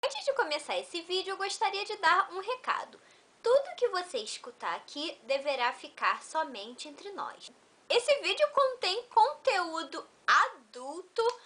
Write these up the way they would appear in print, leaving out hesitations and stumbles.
Antes de começar esse vídeo, eu gostaria de dar um recado. Tudo que você escutar aqui deverá ficar somente entre nós. Esse vídeo contém conteúdo adulto,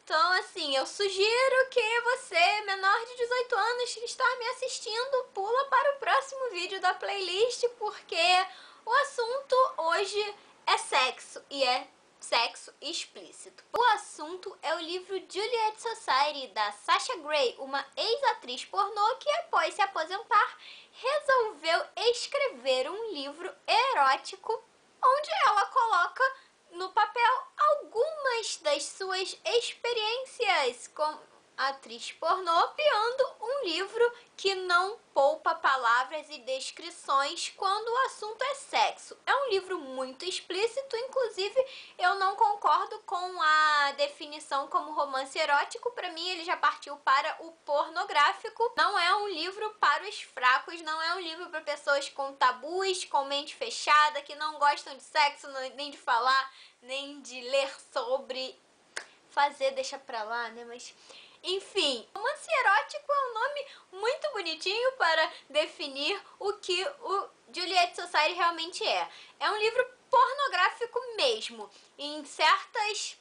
então assim, eu sugiro que você, menor de 18 anos que está me assistindo, pula para o próximo vídeo da playlist, porque o assunto hoje é sexo e é sexo explícito. O assunto é o livro Juliet Society, da Sasha Grey, uma ex-atriz pornô que, após se aposentar, resolveu escrever um livro erótico onde ela coloca no papel algumas das suas experiências como atriz pornô, criando um livro que não poupa palavras e descrições quando o assunto é sexo. É um livro muito explícito, inclusive eu não concordo com a definição como romance erótico. Para mim ele já partiu para o pornográfico. Não é um livro para os fracos, não é um livro para pessoas com tabus, com mente fechada, que não gostam de sexo, nem de falar, nem de ler sobre. Fazer deixa pra lá, né, mas... Enfim, romance erótico é um nome muito bonitinho para definir o que o Juliet Society realmente é. É um livro pornográfico mesmo. Em certas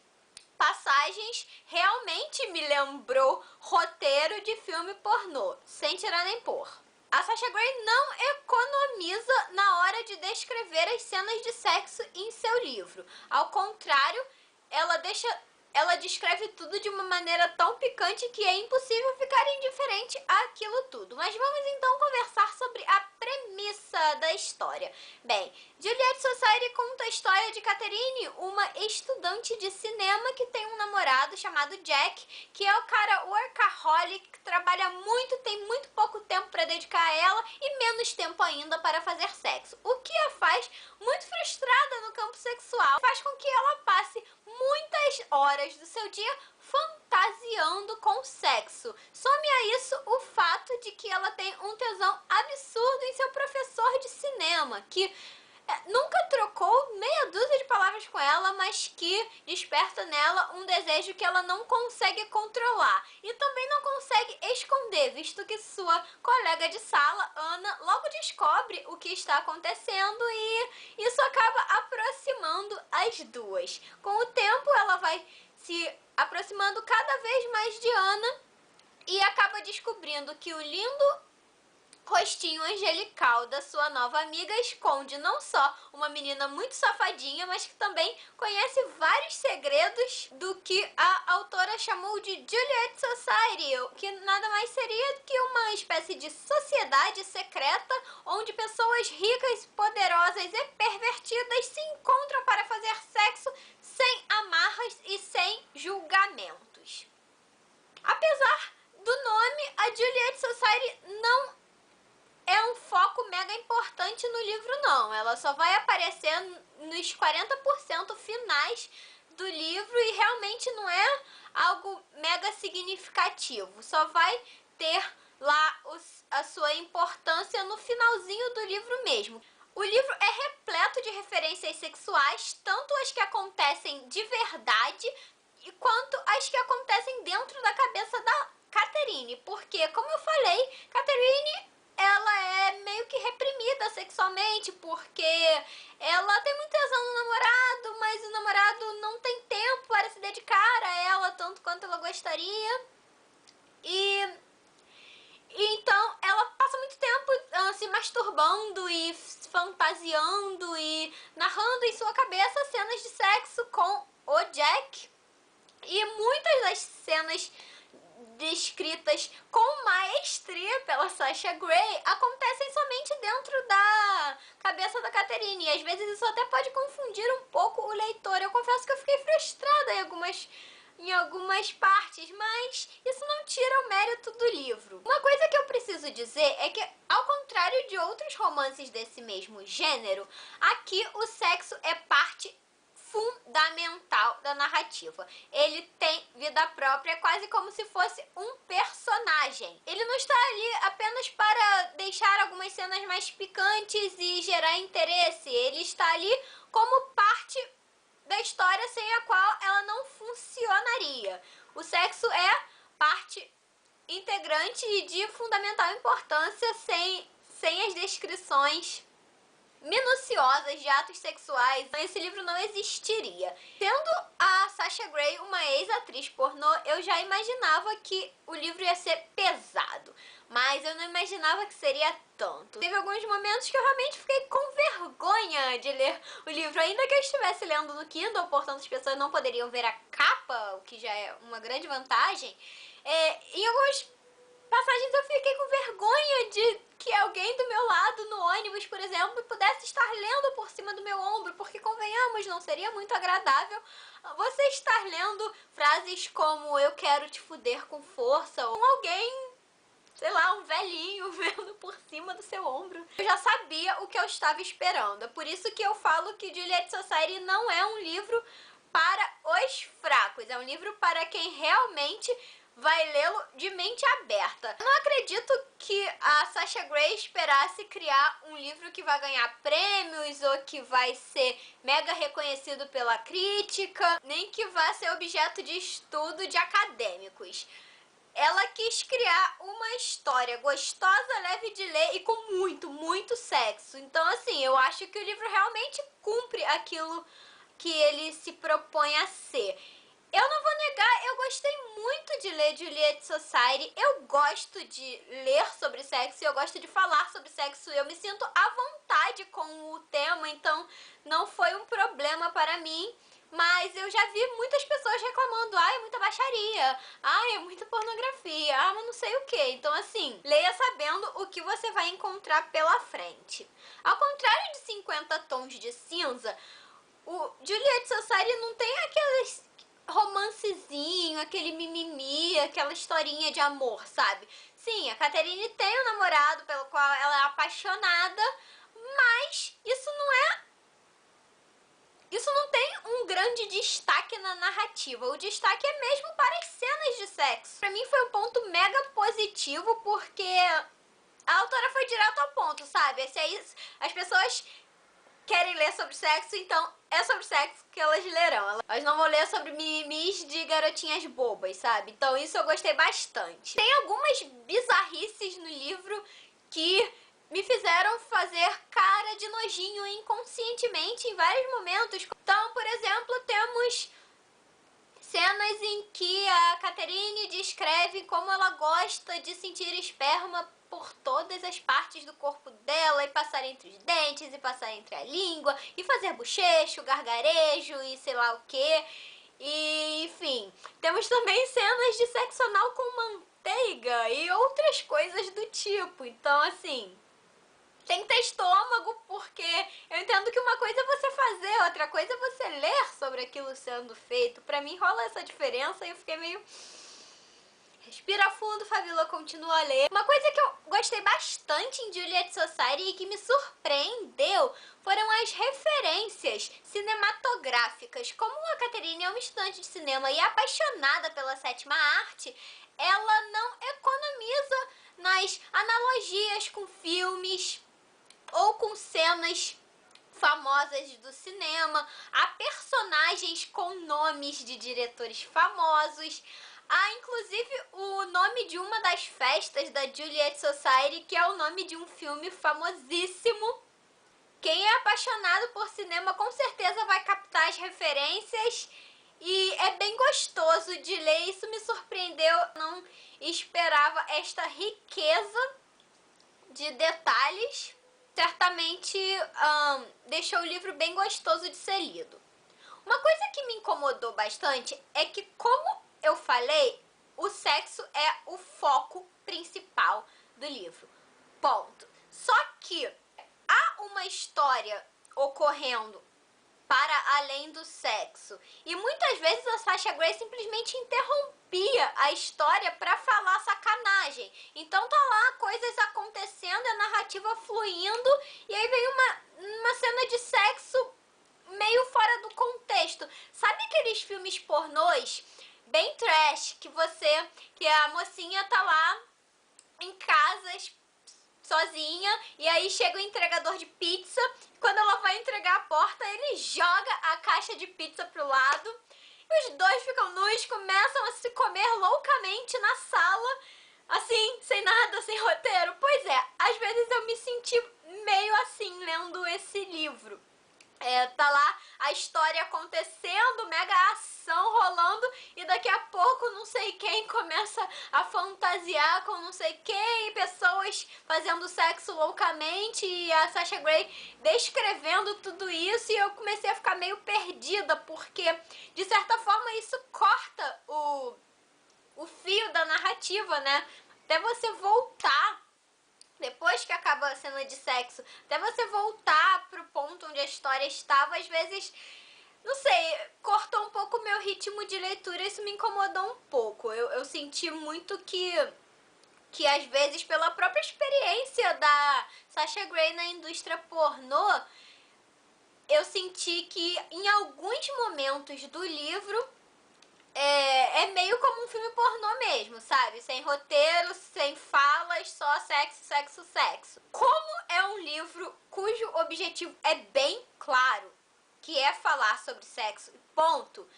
passagens, realmente me lembrou roteiro de filme pornô, sem tirar nem pôr. A Sasha Grey não economiza na hora de descrever as cenas de sexo em seu livro. Ao contrário, ela descreve tudo de uma maneira tão picante que é impossível ficar indiferente àquilo tudo. Mas vamos então conversar sobre a premissa da história. Bem, Juliet Society conta a história de Catherine, uma estudante de cinema que tem um namorado chamado Jack, que é o cara workaholic, que trabalha muito, tem muito pouco tempo para dedicar a ela e menos tempo ainda para fazer sexo. O que a faz muito frustrada no campo sexual, faz com que ela passe muitas horas do seu dia fantasiando com sexo. Some a isso o fato de que ela tem um tesão absurdo em seu professor de cinema, que nunca trocou meia dúzia de palavras com ela, mas que desperta nela um desejo que ela não consegue controlar e também não consegue esconder, visto que sua colega de sala, Ana, logo descobre o que está acontecendo e isso acaba aproximando as duas. Com o tempo, ela vai se aproximando cada vez mais de Ana e acaba descobrindo que o lindo rostinho angelical da sua nova amiga esconde não só uma menina muito safadinha, mas que também conhece vários segredos do que a autora chamou de Juliet Society, que nada mais seria do que uma espécie de sociedade secreta onde pessoas ricas, poderosas e pervertidas se encontram para fazer sexo sem amarras e sem julgamentos. Apesar do nome, a Juliet Society não é um foco mega importante no livro, não. Ela só vai aparecer nos 40% finais do livro e realmente não é algo mega significativo. Só vai ter lá a sua importância no finalzinho do livro mesmo. O livro é repleto de referências sexuais, tanto as que acontecem de verdade quanto as que acontecem dentro da cabeça da Catherine. Porque, como eu falei, Catherine, ela é meio que reprimida sexualmente, porque ela tem muito tesão no namorado, mas o namorado não tem tempo para se dedicar a ela tanto quanto ela gostaria. E então ela passa muito tempo se masturbando e fantasiando e narrando em sua cabeça cenas de sexo com o Jack. E muitas das cenas descritas com maestria pela Sasha Grey acontecem somente dentro da cabeça da Catherine, e às vezes isso até pode confundir um pouco o leitor. Eu confesso que eu fiquei frustrada em algumas partes, mas isso não tira o mérito do livro. Uma coisa que eu preciso dizer é que, ao contrário de outros romances desse mesmo gênero, aqui o sexo é parte fundamental da narrativa. Ele tem vida própria, quase como se fosse um personagem. Ele não está ali apenas para deixar algumas cenas mais picantes e gerar interesse. Ele está ali como parte da história sem a qual ela não funcionaria. O sexo é parte integrante de fundamental importância sem as descrições minuciosas de atos sexuais, esse livro não existiria. Tendo a Sasha Grey uma ex-atriz pornô, eu já imaginava que o livro ia ser pesado, mas eu não imaginava que seria tanto. Teve alguns momentos que eu realmente fiquei com vergonha de ler o livro, ainda que eu estivesse lendo no Kindle, portanto as pessoas não poderiam ver a capa, o que já é uma grande vantagem. Em algumas passagens eu fiquei com vergonha de que alguém do meu lado no ônibus, por exemplo, pudesse estar lendo por cima do meu ombro, porque convenhamos, não seria muito agradável você estar lendo frases como eu quero te fuder com força, ou alguém, sei lá, um velhinho vendo por cima do seu ombro. Eu já sabia o que eu estava esperando, é por isso que eu falo que Juliet Society não é um livro para os fracos, é um livro para quem realmente vai lê-lo de mente aberta. Eu não acredito que a Sasha Grey esperasse criar um livro que vai ganhar prêmios ou que vai ser mega reconhecido pela crítica, nem que vá ser objeto de estudo de acadêmicos. Ela quis criar uma história gostosa, leve de ler e com muito, muito sexo. Então, assim, eu acho que o livro realmente cumpre aquilo que ele se propõe a ser. Eu não vou negar, eu gostei muito de ler Juliet Society, eu gosto de ler sobre sexo, eu gosto de falar sobre sexo, eu me sinto à vontade com o tema, então não foi um problema para mim, mas eu já vi muitas pessoas reclamando, é muita baixaria, é muita pornografia, mas não sei o que. Então assim, leia sabendo o que você vai encontrar pela frente. Ao contrário de 50 Tons de Cinza, o Juliet Society não tem aqueles romancezinho, aquele mimimi, aquela historinha de amor, sabe? Sim, a Catherine tem um namorado pelo qual ela é apaixonada, mas isso não tem um grande destaque na narrativa. O destaque é mesmo para as cenas de sexo. Pra mim foi um ponto mega positivo, porque a autora foi direto ao ponto, sabe? Se é isso, as pessoas querem ler sobre sexo, então é sobre sexo que elas lerão. Elas não vão ler sobre mimimis de garotinhas bobas, sabe? Então isso eu gostei bastante. Tem algumas bizarrices no livro que me fizeram fazer cara de nojinho inconscientemente em vários momentos. Então, por exemplo, temos cenas em que a Catherine descreve como ela gosta de sentir esperma por todas as partes do corpo dela, e passar entre os dentes, e passar entre a língua, e fazer bochecho, gargarejo e sei lá o que. E, enfim, temos também cenas de sexo anal com manteiga e outras coisas do tipo. Então, assim, tem que ter estômago, porque eu entendo que uma coisa é você fazer, outra coisa é você ler sobre aquilo sendo feito. Pra mim rola essa diferença e eu fiquei meio... Respira fundo, Fabíola, continua a ler. Uma coisa que eu gostei bastante em Juliet Society e que me surpreendeu foram as referências cinematográficas. Como a Catherine é uma estudante de cinema e é apaixonada pela sétima arte, ela não economiza nas analogias com filmes ou com cenas famosas do cinema. Há personagens com nomes de diretores famosos. Há inclusive o nome de uma das festas da Juliet Society, que é o nome de um filme famosíssimo. Quem é apaixonado por cinema com certeza vai captar as referências e é bem gostoso de ler. Isso me surpreendeu, não esperava esta riqueza de detalhes. Certamente deixou o livro bem gostoso de ser lido. Uma coisa que me incomodou bastante é que, como eu falei, o sexo é o foco principal do livro. Ponto. Só que há uma história ocorrendo para além do sexo. E muitas vezes a Sasha Grey simplesmente interrompia a história para falar sacanagem. Então tá lá coisas acontecendo, a narrativa fluindo, e aí vem uma cena de sexo meio fora do contexto. Sabe aqueles filmes pornôs bem trash, que a mocinha tá lá em casa sozinha, e aí chega o entregador de pizza, quando ela vai entregar a porta, ele joga a caixa de pizza pro lado, e os dois ficam nus, começam a se comer loucamente na sala, assim, sem nada, sem roteiro. Pois é, às vezes eu me senti meio assim lendo esse livro. Tá lá a história acontecendo, mega ação rolando, e daqui a pouco não sei quem começa a fantasiar com não sei quem, pessoas fazendo sexo loucamente, e a Sasha Grey descrevendo tudo isso, e eu comecei a ficar meio perdida, porque de certa forma isso corta o fio da narrativa, né? Até você voltar, depois que acaba a cena de sexo, até você voltar pro ponto onde a história estava, às vezes, não sei, cortou um pouco o meu ritmo de leitura, isso me incomodou um pouco. Eu senti muito que às vezes, pela própria experiência da Sasha Grey na indústria pornô, eu senti que em alguns momentos do livro é meio como um filme pornô mesmo, sabe? Sem roteiro, sem falas, só sexo, sexo, sexo. Como é um livro cujo objetivo é bem claro, que é falar sobre sexo, ponto,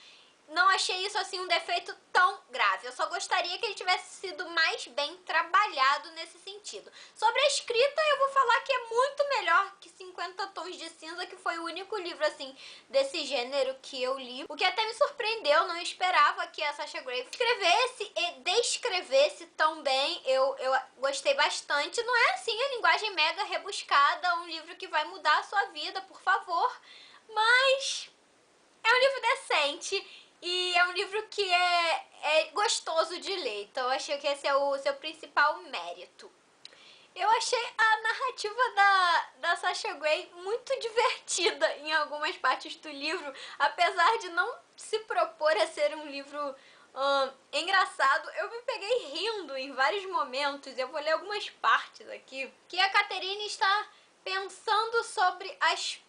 não achei isso assim um defeito tão grave. Eu só gostaria que ele tivesse sido mais bem trabalhado nesse sentido. Sobre a escrita, eu vou falar que é muito melhor que 50 Tons de Cinza, que foi o único livro assim desse gênero que eu li. O que até me surpreendeu, não esperava que a Sasha Grey escrevesse e descrevesse tão bem. Eu gostei bastante. Não é assim a linguagem mega rebuscada, um livro que vai mudar a sua vida, por favor. Mas é um livro decente. E é um livro que é gostoso de ler, então eu achei que esse é o seu principal mérito. Eu achei a narrativa da Sasha Grey muito divertida em algumas partes do livro, apesar de não se propor a ser um livro engraçado. Eu me peguei rindo em vários momentos, eu vou ler algumas partes aqui, que a Catherine está pensando sobre as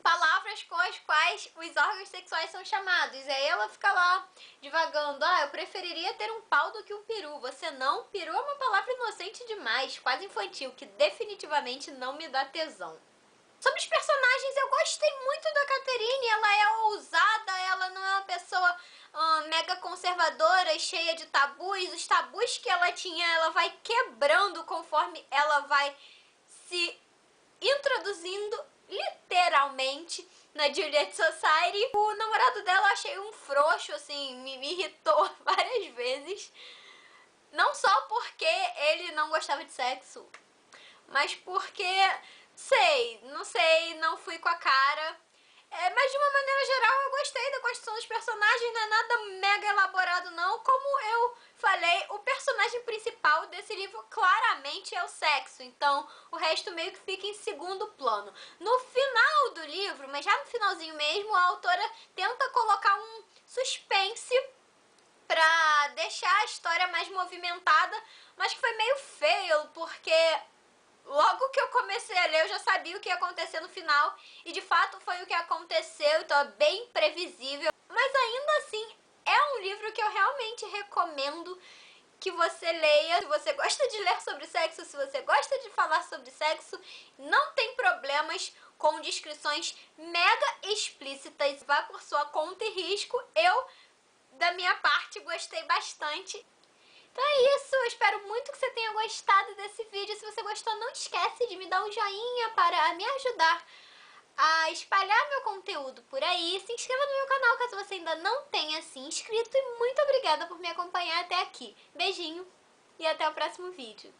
palavras com as quais os órgãos sexuais são chamados. E aí ela fica lá divagando: ah, eu preferiria ter um pau do que um peru. Você não? Peru é uma palavra inocente demais, quase infantil, que definitivamente não me dá tesão. Sobre os personagens, eu gostei muito da Catherine. Ela é ousada, ela não é uma pessoa mega conservadora e cheia de tabus. Os tabus que ela tinha, ela vai quebrando conforme ela vai se introduzindo literalmente na Juliet Society. O namorado dela eu achei um frouxo, assim, me irritou várias vezes. Não só porque ele não gostava de sexo, mas porque, não sei, não fui com a cara. Mas de uma maneira geral eu gostei da construção dos personagens, não é nada mega elaborado não. Como eu falei, o personagem principal desse livro claramente é o sexo, então o resto meio que fica em segundo plano. No final do livro, mas já no finalzinho mesmo, a autora tenta colocar um suspense pra deixar a história mais movimentada, mas que foi meio fail, porque logo que eu comecei a ler, eu já sabia o que ia acontecer no final, e de fato foi o que aconteceu, então é bem previsível. Mas ainda assim, é um livro que eu realmente recomendo que você leia. Se você gosta de ler sobre sexo, se você gosta de falar sobre sexo, não tem problemas com descrições mega explícitas. Vá por sua conta e risco. Eu, da minha parte, gostei bastante. Então é isso, eu espero muito que você tenha gostado desse vídeo. Se você gostou, não esquece de me dar um joinha para me ajudar a espalhar meu conteúdo por aí. Se inscreva no meu canal caso você ainda não tenha se inscrito. E muito obrigada por me acompanhar até aqui. Beijinho e até o próximo vídeo.